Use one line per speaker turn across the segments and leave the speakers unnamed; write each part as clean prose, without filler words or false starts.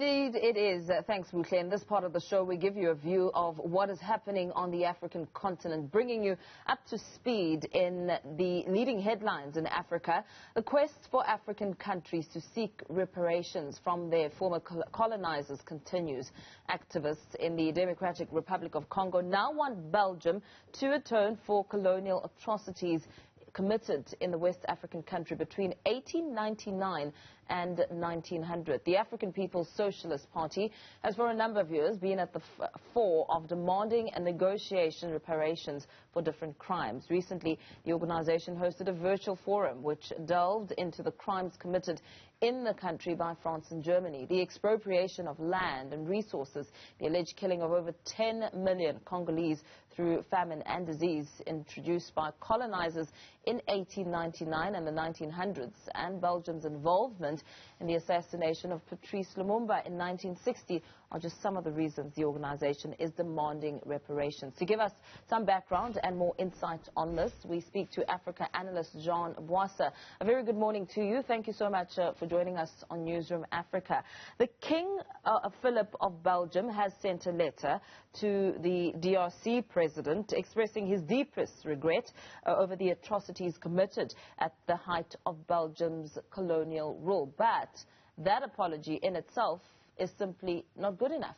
Indeed, it is. Thanks, Buhle. In this part of the show, we give you a view of what is happening on the African continent, bringing you up to speed in the leading headlines in Africa. The quest for African countries to seek reparations from their former colonizers continues. Activists in the Democratic Republic of Congo now want Belgium to atone for colonial atrocities committed in the West African country between 1899 and 1900. The African People's Socialist Party has for a number of years been at the fore of demanding a negotiation reparations for different crimes. Recently, the organization hosted a virtual forum which delved into the crimes committed in the country by France and Germany, the expropriation of land and resources, the alleged killing of over 10 million Congolese through famine and disease introduced by colonizers in 1899 and the 1900s, and Belgium's involvement in the assassination of Patrice Lumumba in 1960 are just some of the reasons the organization is demanding reparations. To give us some background and more insight on this, we speak to Africa Analyst Bwasa. A very good morning to you. Thank you so much for joining us on Newsroom Africa. The King Philip of Belgium has sent a letter to the DRC president expressing his deepest regret over the atrocities committed at the height of Belgium's colonial rule. But that apology in itself is simply not good enough.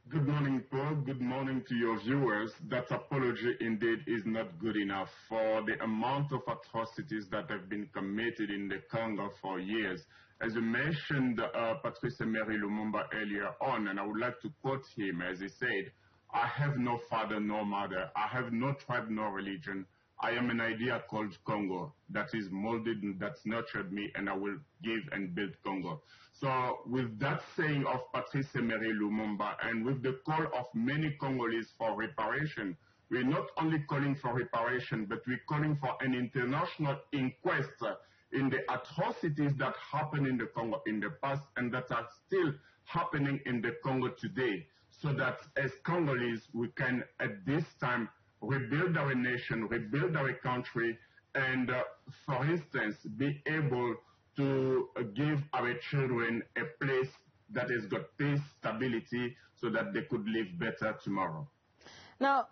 Good morning, Paul. Good morning to your viewers. That apology indeed is not good enough for the amount of atrocities that have been committed in the Congo for years. As you mentioned Patrice Emery Lumumba earlier on, and I would like to quote him as he said, "I have no father nor mother. I have no tribe nor religion. I am an idea called Congo that is molded and that's nurtured me, and I will give and build Congo." So with that saying of Patrice Emery Lumumba and with the call of many Congolese for reparation, we're not only calling for reparation, but we're calling for an international inquest in the atrocities that happened in the Congo in the past and that are still happening in the Congo today, so that as Congolese we can at this time rebuild our nation, rebuild our country, and, for instance, be able to give our children a place that has got peace, stability, so that they could live better tomorrow.
Now,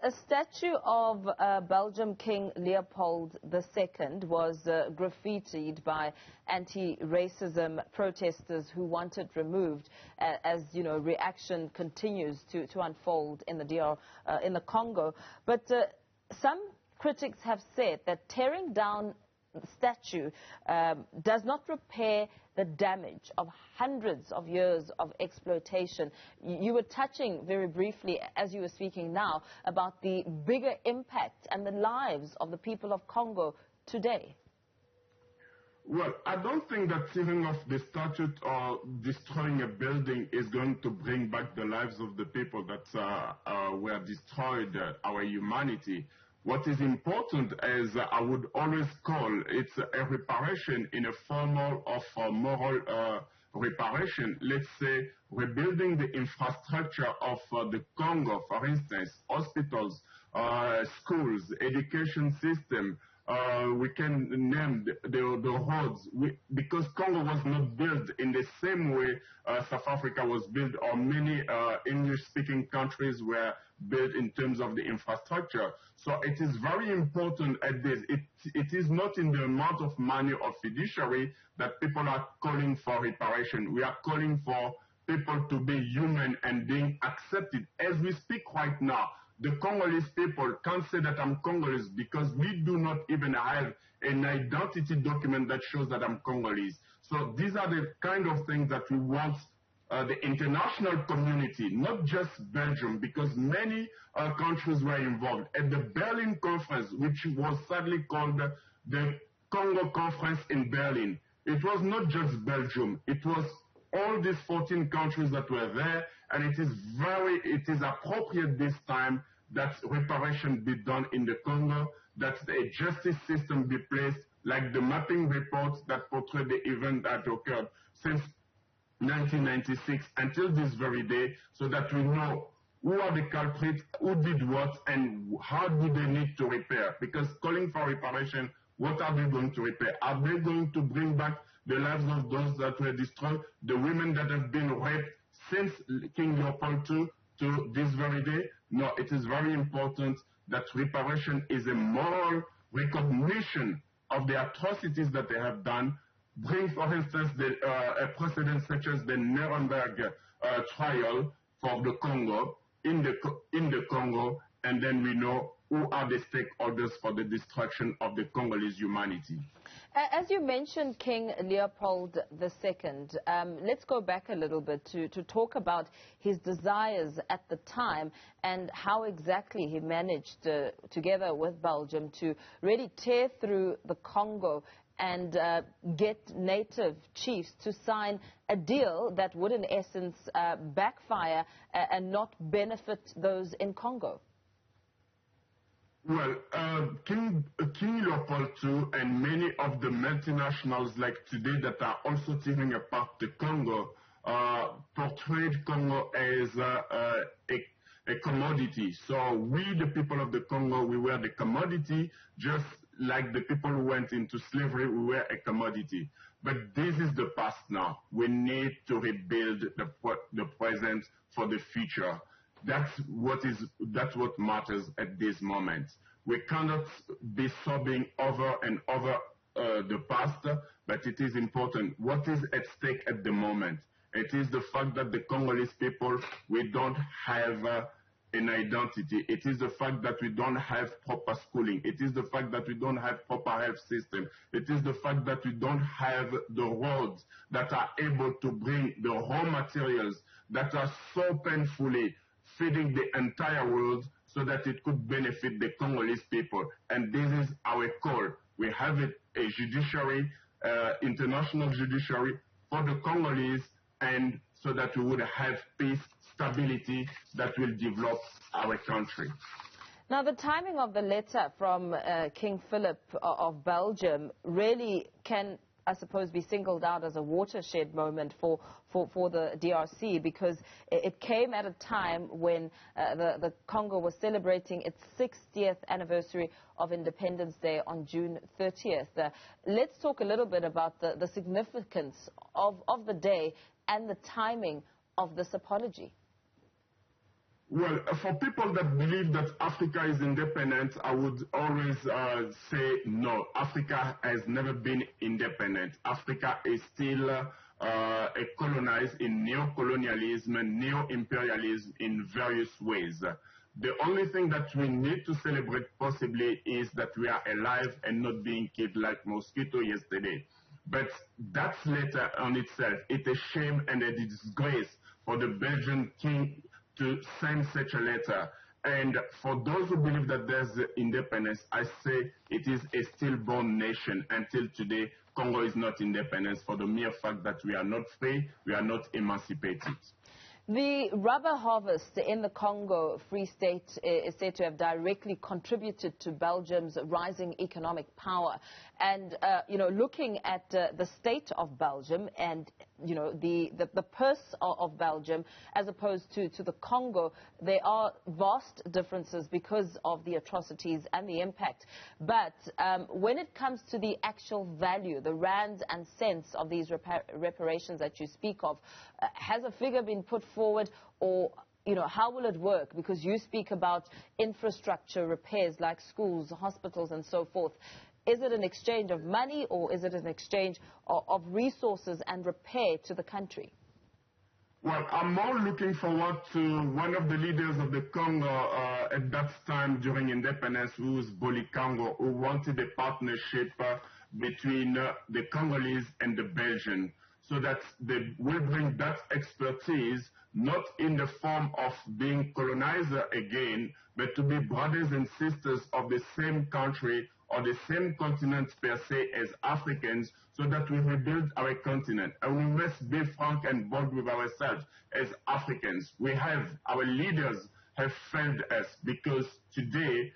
a statue of Belgium King Leopold II was graffitied by anti-racism protesters who want it removed, as you know, reaction continues to unfold in the Congo. But some critics have said that tearing down the statue does not repair the damage of hundreds of years of exploitation. You were touching very briefly, as you were speaking now, about the bigger impact and the lives of the people of Congo today.
Well, I don't think that tearing off the statue or destroying a building is going to bring back the lives of the people that were destroyed, our humanity. What is important, as I would always call, it's a reparation in a formal or moral reparation. Let's say rebuilding the infrastructure of the Congo, for instance, hospitals, schools, education system. We can name the roads, because Congo was not built in the same way South Africa was built, or many English-speaking countries were built in terms of the infrastructure. So it is very important at this. It is not in the amount of money or fiduciary that people are calling for reparation. We are calling for people to be human and being accepted. As we speak right now, the Congolese people can't say that I'm Congolese because we do not even have an identity document that shows that I'm Congolese. So these are the kind of things that we want the international community, not just Belgium, because many countries were involved. At the Berlin conference, which was sadly called the Congo Conference in Berlin, it was not just Belgium, it was all these 14 countries that were there, and it is appropriate this time that reparation be done in the Congo, that a justice system be placed, like the mapping reports that portray the event that occurred since 1996 until this very day, so that we know who are the culprits, who did what, and how do they need to repair. Because calling for reparation, what are they going to repair? Are they going to bring back the lives of those that were destroyed, the women that have been raped since King Leopold II to this very day. No, it is very important that reparation is a moral recognition of the atrocities that they have done. Bring, for instance, a precedent such as the Nuremberg trial for the Congo, in the Congo, and then we know who are the stakeholders for the destruction of the Congolese humanity.
As you mentioned King Leopold II, let's go back a little bit to talk about his desires at the time and how exactly he managed, together with Belgium, to really tear through the Congo and get native chiefs to sign a deal that would, in essence, backfire and not benefit those in Congo.
Well, King Leopold II and many of the multinationals like today that are also tearing apart the Congo portrayed Congo as a commodity. So we, the people of the Congo, we were the commodity, just like the people who went into slavery, we were a commodity. But this is the past now. We need to rebuild the present for the future. That's what matters at this moment. We cannot be sobbing over and over the past, but it is important. What is at stake at the moment? It is the fact that the Congolese people, we don't have an identity. It is the fact that we don't have proper schooling. It is the fact that we don't have proper health system. It is the fact that we don't have the roads that are able to bring the raw materials that are so painfully feeding the entire world so that it could benefit the Congolese people. And this is our call. We have a judiciary, international judiciary for the Congolese, and so that we would have peace, stability that will develop our country.
Now, the timing of the letter from King Philip of Belgium really can, I suppose, be singled out as a watershed moment for the DRC, because it came at a time when the Congo was celebrating its 60th anniversary of Independence Day on June 30th. Let's talk a little bit about the significance of the day and the timing of this apology.
Well, for people that believe that Africa is independent, I would always say no. Africa has never been independent. Africa is still colonized in neo-colonialism and neo-imperialism in various ways. The only thing that we need to celebrate possibly is that we are alive and not being killed like mosquito yesterday. But that letter on itself, it's a shame and a disgrace for the Belgian king to send such a letter. And for those who believe that there's independence, I say it is a stillborn nation. Until today, Congo is not independent for the mere fact that we are not free, we are not emancipated.
The rubber harvest in the Congo Free State is said to have directly contributed to Belgium's rising economic power. And, looking at the state of Belgium and, the purse of Belgium as opposed to the Congo, there are vast differences because of the atrocities and the impact. But when it comes to the actual value, the rands and cents of these reparations that you speak of, has a figure been put forward, or how will it work? Because you speak about infrastructure repairs like schools, hospitals and so forth. Is it an exchange of money, or is it an exchange of resources and repair to the country?
Well, I'm more looking forward to one of the leaders of the Congo at that time during independence, who was Bolikango, who wanted a partnership between the Congolese and the Belgians, so that they will bring that expertise not in the form of being colonizer again, but to be brothers and sisters of the same country or the same continent per se as Africans, so that we rebuild our continent. And we must be frank and bold with ourselves as Africans. Our leaders have failed us, because today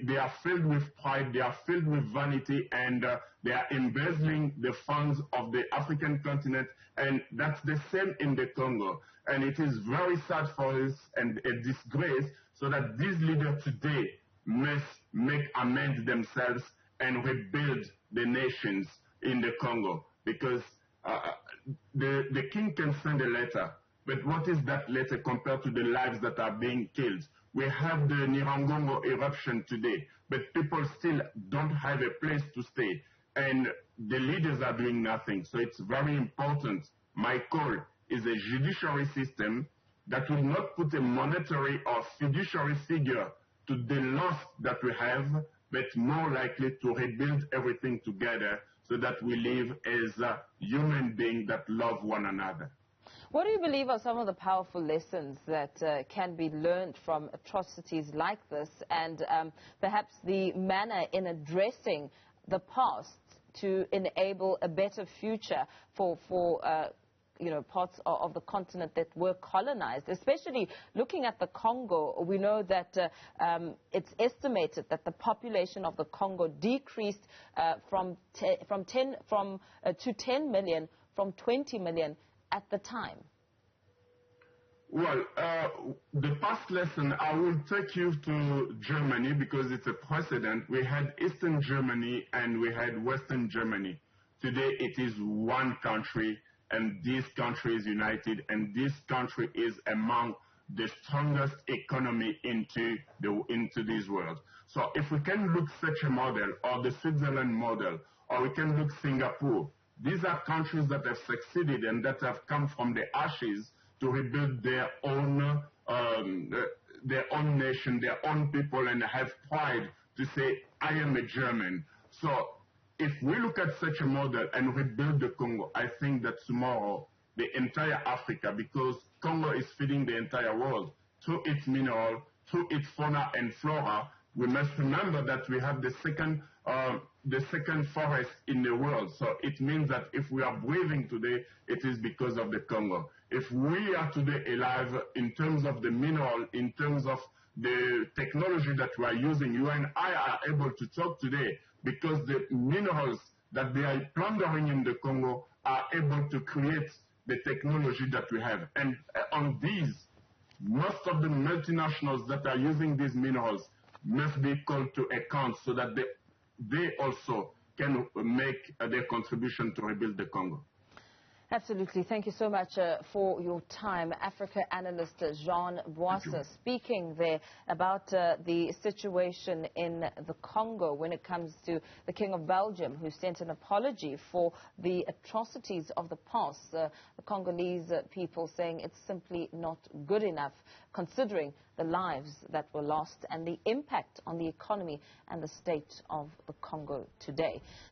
they are filled with pride, they are filled with vanity, and they are embezzling the funds of the African continent, and that's the same in the Congo. And it is very sad for us and a disgrace, so that these leaders today must make amends themselves and rebuild the nations in the Congo. because the king can send a letter, but what is that letter compared to the lives that are being killed? We have the Nyiragongo eruption today, but people still don't have a place to stay, and the leaders are doing nothing. So it's very important. My call is a judiciary system that will not put a monetary or fiduciary figure to the loss that we have, but more likely to rebuild everything together so that we live as a human beings that love one another.
What do you believe are some of the powerful lessons that can be learned from atrocities like this, and perhaps the manner in addressing the past to enable a better future for parts of the continent that were colonized, especially looking at the Congo? We know that it's estimated that the population of the Congo decreased to 10 million from 20 million at the time.
Well, the past lesson, I will take you to Germany because it's a precedent. We had Eastern Germany and we had Western Germany. Today it is one country, and this country is united, and this country is among the strongest economy into this world. So if we can look such a model, or the Switzerland model, or we can look Singapore, these are countries that have succeeded and that have come from the ashes to rebuild their own nation, their own people, and have pride to say, I am a German. So if we look at such a model and rebuild the Congo, I think that tomorrow the entire Africa, because Congo is feeding the entire world through its mineral, through its fauna and flora. We must remember that we have the second forest in the world. So it means that if we are breathing today, it is because of the Congo. If we are today alive in terms of the mineral, in terms of the technology that we are using, you and I are able to talk today because the minerals that they are plundering in the Congo are able to create the technology that we have. And on these, most of the multinationals that are using these minerals must be called to account so that they also can make their contribution to rebuild the Congo.
Absolutely. Thank you so much for your time. Africa Analyst Jean Bwasa speaking there about the situation in the Congo when it comes to the King of Belgium, who sent an apology for the atrocities of the past. The Congolese people saying it's simply not good enough, considering the lives that were lost and the impact on the economy and the state of the Congo today.